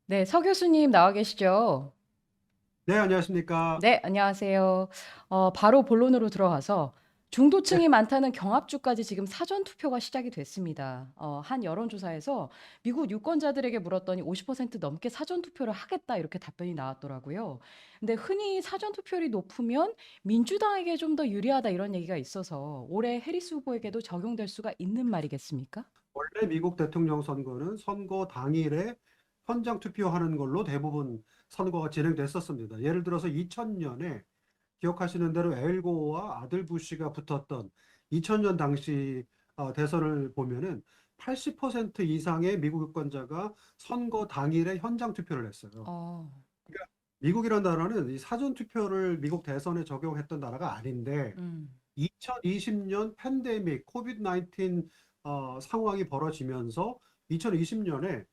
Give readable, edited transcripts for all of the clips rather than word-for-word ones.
네, 서 교수님 나와 계시죠? 네, 안녕하십니까. 네, 안녕하세요. 바로 본론으로 들어가서 네. 중도층이 많다는 경합주까지 지금 사전 투표가 시작이 됐습니다. 한 여론조사에서 미국 유권자들에게 물었더니 50% 넘게 사전 투표를 하겠다 이렇게 답변이 나왔더라고요. 근데 흔히 사전 투표율이 높으면 민주당에게 좀 더 유리하다 이런 얘기가 있어서 올해 해리스 후보에게도 적용될 수가 있는 말이겠습니까? 원래 미국 대통령 선거는 선거 당일에 현장 투표하는 걸로 대부분 선거가 진행됐었습니다. 예를 들어서 2000년에 기억하시는 대로 엘고와 아들 부시가 붙었던 2000년 당시 대선을 보면은 80% 이상의 미국 유권자가 선거 당일에 현장 투표를 했어요. 어, 그러니까 미국이라는 나라는 이 사전 투표를 미국 대선에 적용했던 나라가 아닌데 음, 2020년 팬데믹 코비드 19 상황이 벌어지면서 2020년에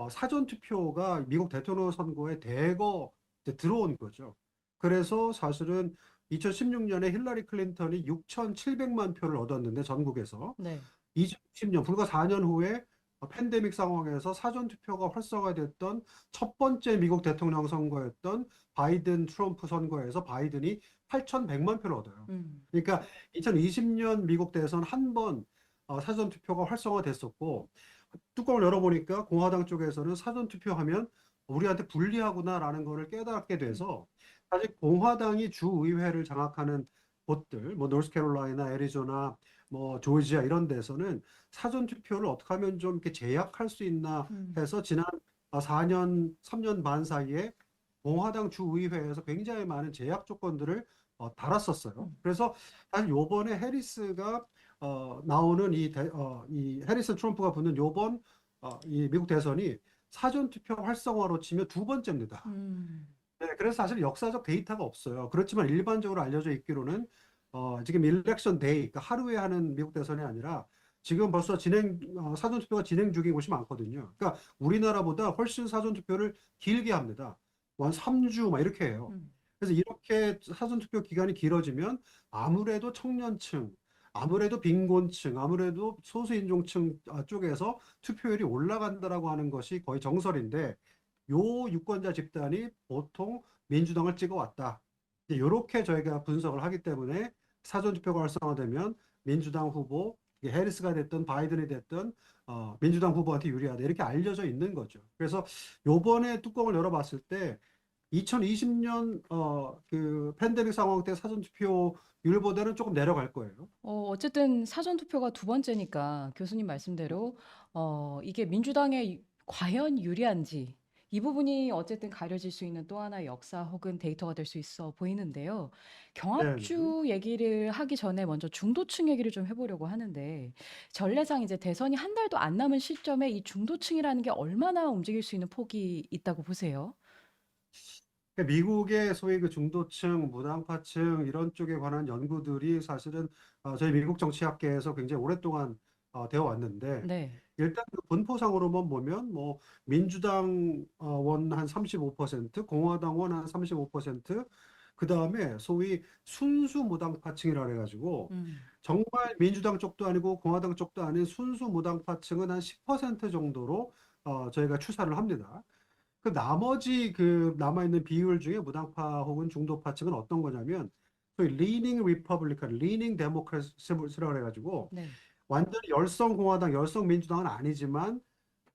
사전 투표가 미국 대통령 선거에 대거 이제 들어온 거죠. 그래서 사실은 2016년에 힐러리 클린턴이 6,700만 표를 얻었는데 전국에서 네. 2020년 불과 4년 후에 팬데믹 상황에서 사전 투표가 활성화됐던 첫 번째 미국 대통령 선거였던 바이든 트럼프 선거에서 바이든이 8,100만 표를 얻어요. 음, 그러니까 2020년 미국 대선 한 번 사전 투표가 활성화됐었고 뚜껑을 열어보니까 공화당 쪽에서는 사전 투표하면 우리한테 불리하구나라는 것을 깨닫게 돼서 사실 공화당이 주의회를 장악하는 곳들, 뭐 노스캐롤라이나, 애리조나, 뭐 조지아 이런 데서는 사전 투표를 어떻게 하면 좀 이렇게 제약할 수 있나 음, 해서 지난 4년, 3년 반 사이에 공화당 주의회에서 굉장히 많은 제약 조건들을 달았었어요. 음. 그래서 사실 요번에 해리스가 나오는 이 해리스 트럼프가 붙는 요번 이 미국 대선이 사전 투표 활성화로 치면 두 번째입니다. 음. 네, 그래서 사실 역사적 데이터가 없어요. 그렇지만 일반적으로 알려져 있기로는 지금 일렉션 데이, 그러니까 하루에 하는 미국 대선이 아니라 지금 벌써 사전 투표가 진행 중인 곳이 많거든요. 그러니까 우리나라보다 훨씬 사전 투표를 길게 합니다. 뭐 한 3주 막 이렇게 해요. 음. 그래서 이렇게 사전 투표 기간이 길어지면 아무래도 청년층, 아무래도 빈곤층, 아무래도 소수인종층 쪽에서 투표율이 올라간다라고 하는 것이 거의 정설인데 요 유권자 집단이 보통 민주당을 찍어왔다. 이렇게 저희가 분석을 하기 때문에 사전투표가 활성화되면 민주당 후보, 이게 해리스가 됐든 바이든이 됐든 민주당 후보한테 유리하다. 이렇게 알려져 있는 거죠. 그래서 요번에 뚜껑을 열어봤을 때 2020년 그 팬데믹 상황 때 사전투표율보다는 조금 내려갈 거예요. 어쨌든 사전 투표가 두 번째니까 교수님 말씀대로 이게 민주당에 과연 유리한지 이 부분이 어쨌든 가려질 수 있는 또 하나의 역사 혹은 데이터가 될 수 있어 보이는데요. 네, 네. 경합주 얘기를 하기 전에 먼저 중도층 얘기를 좀 해보려고 하는데 전례상 이제 대선이 한 달도 안 남은 시점에 이 중도층이라는 게 얼마나 움직일 수 있는 폭이 있다고 보세요? 그러니까 미국의 소위 그 중도층, 무당파층 이런 쪽에 관한 연구들이 사실은 저희 미국 정치학계에서 굉장히 오랫동안 되어 왔는데 네. 일단 그 분포상으로만 보면 뭐 민주당 원 한 35%, 공화당 원 한 35%, 그 다음에 소위 순수 무당파층이라 그래가지고 음. 정말 민주당 쪽도 아니고 공화당 쪽도 아닌 순수 무당파층은 한 10% 정도로 저희가 추산을 합니다. 그 나머지 그 남아있는 비율 중에 무당파 혹은 중도파층은 어떤 거냐면 소위 leaning Republican, leaning Democracy라고 해가지고 네. 완전히 열성 공화당, 열성 민주당은 아니지만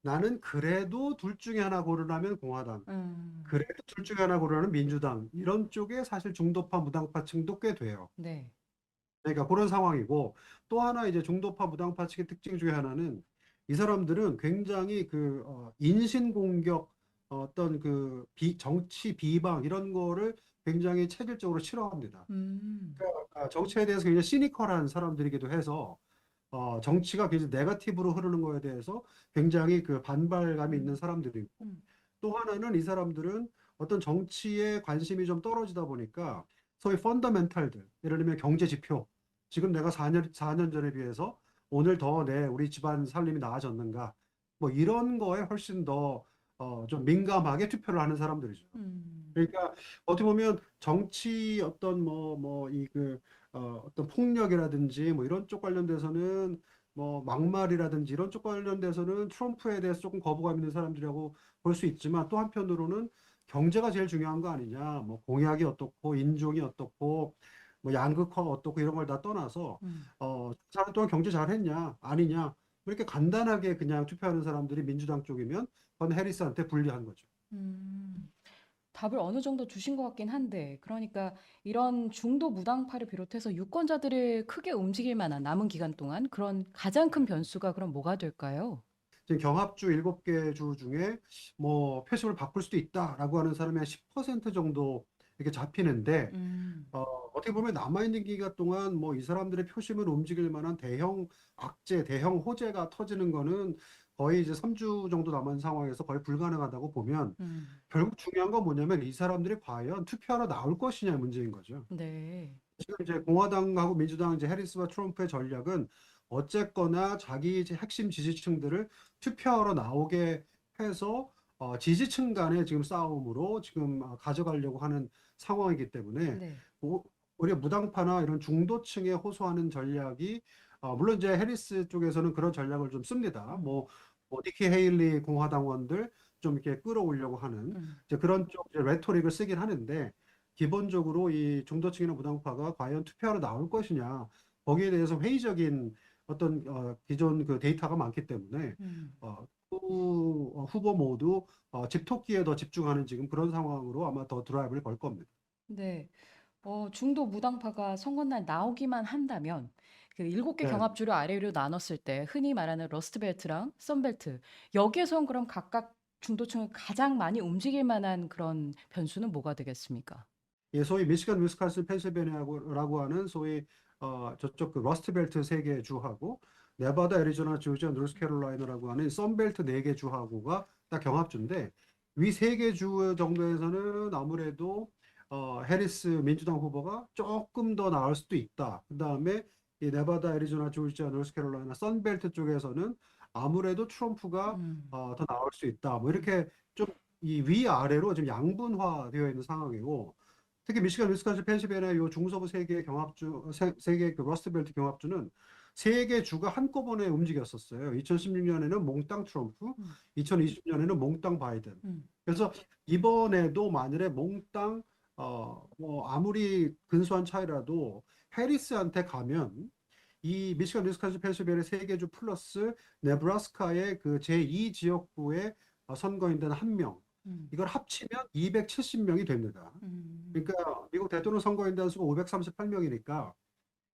나는 그래도 둘 중에 하나 고르라면 공화당, 음. 그래도 둘 중에 하나 고르라면 민주당 이런 쪽에 사실 중도파 무당파층도 꽤 돼요. 네. 그러니까 그런 상황이고 또 하나 이제 중도파 무당파층의 특징 중에 하나는 이 사람들은 굉장히 그 인신 공격 어떤 그 정치 비방 이런 거를 굉장히 체질적으로 싫어합니다. 음. 그러니까 정치에 대해서 굉장히 시니컬한 사람들이기도 해서 정치가 굉장히 네거티브로 흐르는 거에 대해서 굉장히 그 반발감이 있는 음. 사람들이고 음. 또 하나는 이 사람들은 어떤 정치에 관심이 좀 떨어지다 보니까 소위 펀더멘탈들, 예를 들면 경제 지표, 지금 내가 4년 전에 비해서 오늘 더 우리 집안 살림이 나아졌는가, 뭐 이런 거에 훨씬 더 좀 민감하게 투표를 하는 사람들이죠. 음. 그러니까 어떻게 보면 정치 어떤 어떤 폭력이라든지 뭐 이런 쪽 관련돼서는 뭐 막말이라든지 이런 쪽 관련돼서는 트럼프에 대해서 조금 거부감 있는 사람들이라고 볼 수 있지만 또 한편으로는 경제가 제일 중요한 거 아니냐, 뭐 공약이 어떻고 인종이 어떻고 뭐 양극화가 어떻고 이런 걸 다 떠나서 음. 저 사람 동안 경제 잘했냐 아니냐 뭐 이렇게 간단하게 그냥 투표하는 사람들이 민주당 쪽이면 그건 해리스한테 불리한 거죠. 음. 답을 어느 정도 주신 것 같긴 한데, 그러니까 이런 중도 무당파를 비롯해서 유권자들을 크게 움직일 만한 남은 기간 동안 그런 가장 큰 변수가 그럼 뭐가 될까요? 지금 경합주 7개 주 중에 뭐 표심을 바꿀 수도 있다라고 하는 사람이 한 10% 정도 이렇게 잡히는데 음. 어떻게 보면 남아있는 기간 동안 뭐 이 사람들의 표심을 움직일 만한 대형 악재, 대형 호재가 터지는 거는 거의 이제 3주 정도 남은 상황에서 거의 불가능하다고 보면 음. 결국 중요한 건 뭐냐면 이 사람들이 과연 투표하러 나올 것이냐 문제인 거죠. 네. 지금 이제 공화당하고 민주당 이제 해리스와 트럼프의 전략은 어쨌거나 자기 이제 핵심 지지층들을 투표하러 나오게 해서 지지층 간의 지금 싸움으로 지금 가져가려고 하는 상황이기 때문에 네. 우리가 무당파나 이런 중도층에 호소하는 전략이 물론 이제 해리스 쪽에서는 그런 전략을 좀 씁니다. 음. 뭐 니키 헤일리 공화당원들 좀 이렇게 끌어오려고 하는 음. 이제 그런 쪽 이제 레토릭을 쓰긴 하는데 기본적으로 이 중도층이나 무당파가 과연 투표하러 나올 것이냐 거기에 대해서 회의적인 어떤 기존 그 데이터가 많기 때문에 음. 후보 모두 집토끼에 더 집중하는 지금 그런 상황으로 아마 더 드라이브를 걸 겁니다. 네. 중도 무당파가 선거날 나오기만 한다면 그 7개 네. 경합주를 아래로 나눴을 때 흔히 말하는 러스트벨트랑 썬벨트 여기에선 그럼 각각 중도층을 가장 많이 움직일 만한 그런 변수는 뭐가 되겠습니까? 예, 소위 미시간, 위스콘신, 펜실베니아라고 하는 소위 저쪽 그 러스트벨트 3개 주하고 네바다, 애리조나, 조지아, 노스캐롤라이나라고 하는 썬벨트 4개 주하고가 딱 경합주인데 위 3개 주 정도에서는 아무래도 해리스 민주당 후보가 조금 더 나을 수도 있다. 그다음에 이 네바다, 애리조나, 조지아, 노스캐롤라이나 썬벨트 쪽에서는 아무래도 트럼프가 음. 더 나을 수 있다. 뭐 이렇게 좀 이 위아래로 지금 양분화되어 있는 상황이고 특히 미시간, 위스콘신, 펜실베니아 요 중서부 세 개 경합주, 세 개 그 러스트벨트 경합주는 세 개 주가 한꺼번에 움직였었어요. 2016년에는 몽땅 트럼프, 음. 2020년에는 몽땅 바이든. 음. 그래서 이번에도 만일에 몽땅 뭐 아무리 근소한 차이라도 해리스한테 가면 이 미시간, 위스콘신, 펜실베니아 세 개 주 플러스 네브라스카의 그 제2 지역구의 선거인단 한 명. 음. 이걸 합치면 270명이 됩니다. 음. 그러니까 미국 대통령 선거인단 수가 538명이니까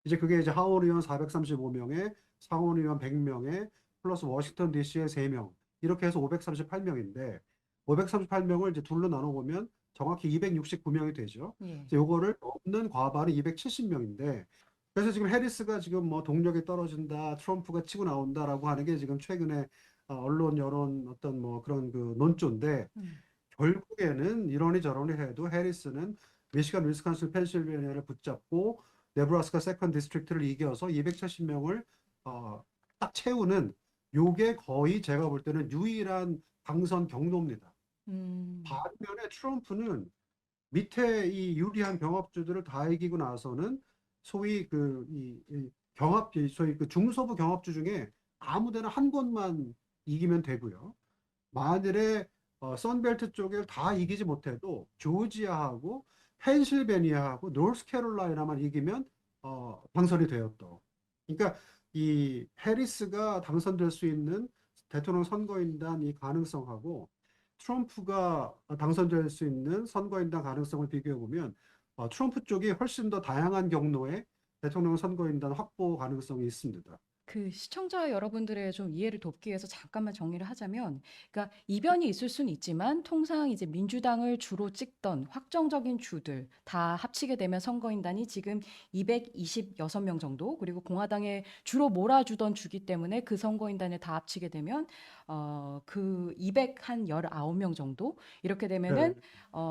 이제 그게 이제 하원의원 435명에 상원의원 100명에 플러스 워싱턴 DC에 3명 이렇게 해서 538명인데 538명을 이제 둘로 나눠보면 정확히 269명이 되죠. 예. 그래서 요거를 넘는 과반이 270명인데 그래서 지금 해리스가 지금 뭐 동력이 떨어진다, 트럼프가 치고 나온다라고 하는 게 지금 최근에 언론 여론 어떤 뭐 그런 그 논조인데 음. 결국에는 이러니 저러니 해도 해리스는 미시간, 위스콘신, 펜실베니아를 붙잡고 네브라스카 세컨 디스트릭트를 이겨서 270명을 딱 채우는 요게 거의 제가 볼 때는 유일한 당선 경로입니다. 음. 반면에 트럼프는 밑에 이 유리한 경합주들을 다 이기고 나서는 소위 이 경합, 소위 그 중서부 경합주 중에 아무데나 한 곳만 이기면 되고요. 만일에 선벨트 쪽을 다 이기지 못해도 조지아하고 펜실베니아하고 노스캐롤라이나만 이기면 당선이 돼요 또. 그러니까 이 해리스가 당선될 수 있는 대통령 선거인단 이 가능성하고 트럼프가 당선될 수 있는 선거인단 가능성을 비교해 보면 트럼프 쪽이 훨씬 더 다양한 경로의 대통령 선거인단 확보 가능성이 있습니다. 그 시청자 여러분들의 좀 이해를 돕기 위해서 잠깐만 정리를 하자면, 그러니까 이변이 있을 수는 있지만 통상 이제 민주당을 주로 찍던 확정적인 주들 다 합치게 되면 선거인단이 지금 226명 정도, 그리고 공화당에 주로 몰아주던 주기 때문에 그 선거인단을 다 합치게 되면 그 219명 정도 이렇게 네. 되면은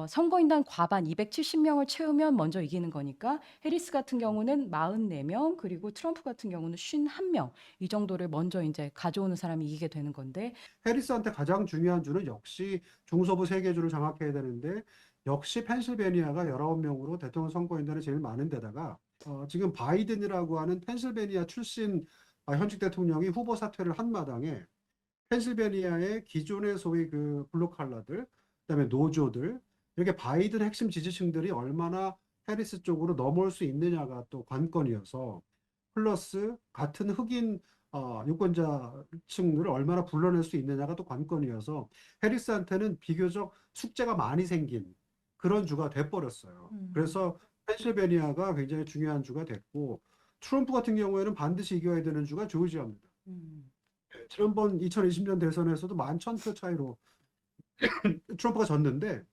선거인단 과반 270명을 채우면 먼저 이기는 거니까 해리스 같은 경우는 44명, 그리고 트럼프 같은 경우는 51명 이 정도를 먼저 이제 가져오는 사람이 이기게 되는 건데. 해리스한테 가장 중요한 주는 역시 중서부 3개 주를 장악해야 되는데 역시 펜실베니아가 19명으로 대통령 선거인단이 제일 많은 데다가 지금 바이든이라고 하는 펜실베니아 출신 현직 대통령이 후보 사퇴를 한 마당에 펜실베니아의 기존의 소위 그 블루 칼라들, 그다음에 노조들, 이렇게 바이든 핵심 지지층들이 얼마나 해리스 쪽으로 넘어올 수 있느냐가 또 관건이어서, 플러스 같은 흑인 유권자층을 얼마나 불러낼 수 있느냐가 또 관건이어서 해리스한테는 비교적 숙제가 많이 생긴 그런 주가 돼버렸어요. 음. 그래서 펜실베니아가 굉장히 중요한 주가 됐고, 트럼프 같은 경우에는 반드시 이겨야 되는 주가 조지아입니다. 음. 지난번 2020년 대선에서도 11,000표 차이로 트럼프가 졌는데,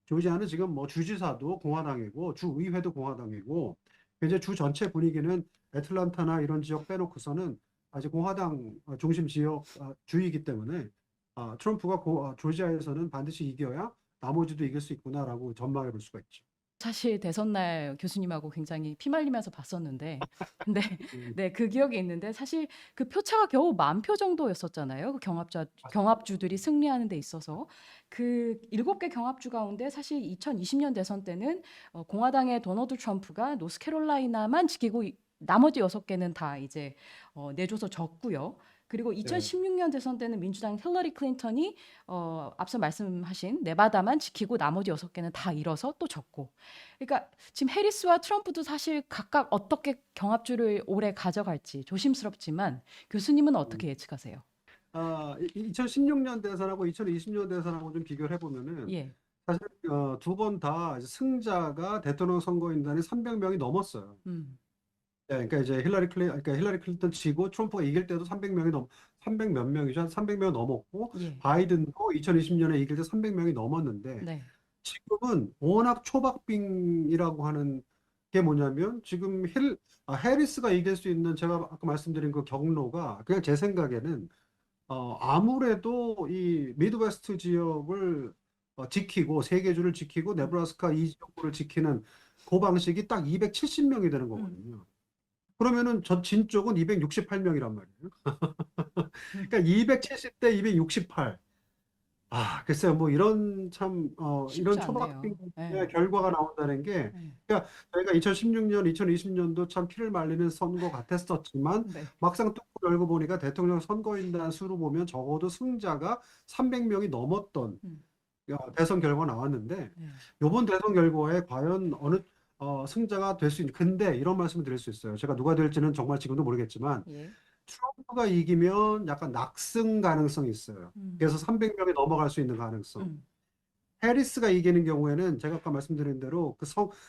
조지아는 지금 뭐 주지사도 공화당이고 주의회도 공화당이고, 이제 주 전체 분위기는 애틀란타나 이런 지역 빼놓고서는 아직 공화당 중심 지역 주이기 때문에 트럼프가 조지아에서는 반드시 이겨야 나머지도 이길 수 있구나라고 전망해 볼 수가 있죠. 사실 대선 날 교수님하고 굉장히 피말리면서 봤었는데 근데 음, 네 그 기억이 있는데 사실 그 표차가 겨우 10,000표 정도였었잖아요. 그 경합주들이 승리하는 데 있어서. 그 7개 경합주 가운데 사실 2020년 대선 때는 공화당의 도널드 트럼프가 노스캐롤라이나만 지키고 나머지 6개는 다 이제 내줘서 졌고요. 그리고 네. 2016년 대선 때는 민주당 힐러리 클린턴이 앞서 말씀하신 네바다만 지키고 나머지 6개는 다 잃어서 또 졌고. 그러니까 지금 해리스와 트럼프도 사실 각각 어떻게 경합주를 올해 가져갈지 조심스럽지만 교수님은 음. 어떻게 예측하세요? 2016년 대선하고 2020년 대선하고 좀 비교를 해보면은, 예. 사실 두 번 다 승자가 대통령 선거인단이 300명이 넘었어요. 음. 네, 그러니까 이제 그러니까 힐러리 클린턴 치고 트럼프가 이길 때도 300 몇 명이죠. 한 300명 넘었고, 예. 바이든도 2020년에 이길 때 300명이 넘었는데, 네. 지금은 워낙 초박빙이라고 하는 게 뭐냐면, 지금 해리스가 이길 수 있는, 제가 아까 말씀드린 그 경로가 그냥 제 생각에는 아무래도 이 미드웨스트 지역을 지키고, 세 개 주를 지키고 네브라스카 이 지역구를 지키는 그 방식이 딱 270명이 되는 음. 거거든요. 그러면은 진 쪽은 268명이란 말이에요. 음. 그러니까 270대 268. 글쎄요, 뭐 이런 쉽지 이런 않네요. 예. 초박빙의 결과가 나온다는 게, 예. 그러니까 저희가 2016년, 2020년도 참 피를 말리는 선거 같았었지만, 네. 막상 뚜껑 열고 보니까 대통령 선거인단 수로 보면 적어도 승자가 300명이 넘었던 음. 대선 결과가 나왔는데, 예. 이번 대선 결과에 과연 어느 승자가 될 수 있는, 근데 이런 말씀을 드릴 수 있어요. 제가 누가 될지는 정말 지금도 모르겠지만, 예. 트럼프가 이기면 약간 낙승 가능성이 있어요. 음. 그래서 300명이 넘어갈 수 있는 가능성. 음. 해리스가 이기는 경우에는 제가 아까 말씀드린 대로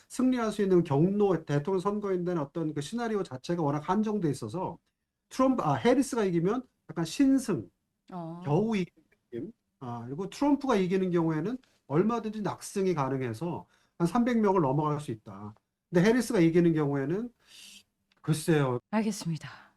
승리할 수 있는 경로, 대통령 선거인단의 어떤 그 시나리오 자체가 워낙 한정돼 있어서, 해리스가 이기면 약간 신승, 어. 겨우 이기는 느낌. 그리고 트럼프가 이기는 경우에는 얼마든지 낙승이 가능해서 한 300명을 넘어갈 수 있다. 근데 해리스가 이기는 경우에는 글쎄요. 알겠습니다.